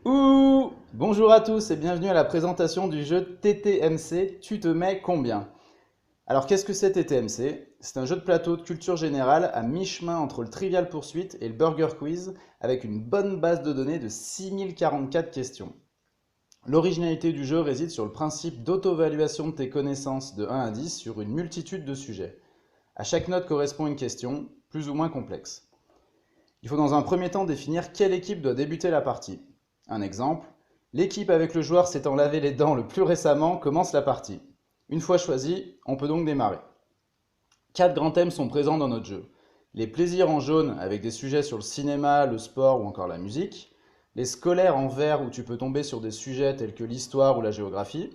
Ouh! Bonjour à tous et bienvenue à la présentation du jeu TTMC Tu te mets combien? Alors qu'est-ce que c'est TTMC? C'est un jeu de plateau de culture générale à mi-chemin entre le Trivial Pursuit et le Burger Quiz avec une bonne base de données de 6044 questions. L'originalité du jeu réside sur le principe d'auto-évaluation de tes connaissances de 1 à 10 sur une multitude de sujets. À chaque note correspond une question, plus ou moins complexe. Il faut dans un premier temps définir quelle équipe doit débuter la partie. Un exemple, l'équipe avec le joueur s'étant lavé les dents le plus récemment commence la partie. Une fois choisi, on peut donc démarrer. 4 grands thèmes sont présents dans notre jeu. Les plaisirs en jaune avec des sujets sur le cinéma, le sport ou encore la musique. Les scolaires en vert où tu peux tomber sur des sujets tels que l'histoire ou la géographie.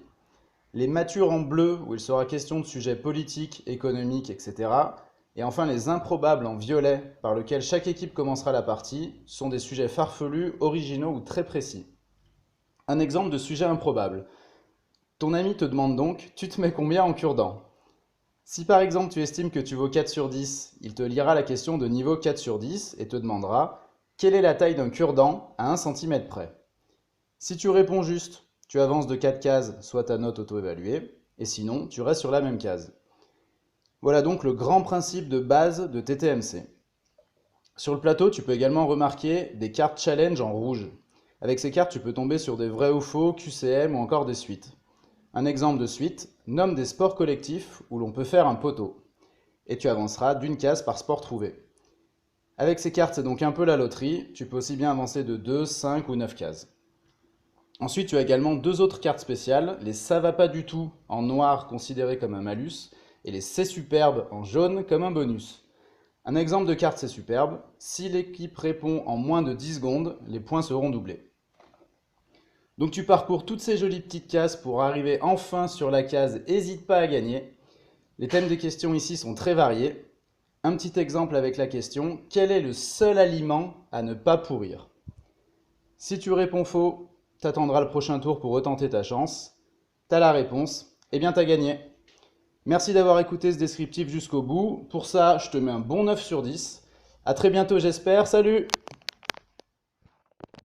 Les matures en bleu où il sera question de sujets politiques, économiques, etc. Et enfin les improbables en violet par lesquels chaque équipe commencera la partie sont des sujets farfelus, originaux ou très précis. Un exemple de sujet improbable. Ton ami te demande donc « Tu te mets combien en cure-dent ?» Si par exemple tu estimes que tu vaux 4 sur 10, il te lira la question de niveau 4 sur 10 et te demandera « Quelle est la taille d'un cure-dent à 1 cm près ?» Si tu réponds juste, tu avances de 4 cases, soit ta note auto-évaluée, et sinon tu restes sur la même case. Voilà donc le grand principe de base de TTMC. Sur le plateau, tu peux également remarquer des cartes challenge en rouge. Avec ces cartes, tu peux tomber sur des vrais ou faux, QCM ou encore des suites. Un exemple de suite, nomme des sports collectifs où l'on peut faire un poteau. Et tu avanceras d'une case par sport trouvé. Avec ces cartes, c'est donc un peu la loterie, tu peux aussi bien avancer de 2, 5 ou 9 cases. Ensuite, tu as également deux autres cartes spéciales, les ça va pas du tout en noir considéré comme un malus, et les c'est superbe en jaune comme un bonus. Un exemple de carte c'est superbe, si l'équipe répond en moins de 10 secondes, les points seront doublés. Donc tu parcours toutes ces jolies petites cases pour arriver enfin sur la case Hésite pas à gagner. Les thèmes des questions ici sont très variés. Un petit exemple avec la question, quel est le seul aliment à ne pas pourrir? Si tu réponds faux, t'attendras le prochain tour pour retenter ta chance. T'as la réponse, et bien t'as gagné. Merci d'avoir écouté ce descriptif jusqu'au bout. Pour ça, je te mets un bon 9 sur 10. À très bientôt j'espère, salut!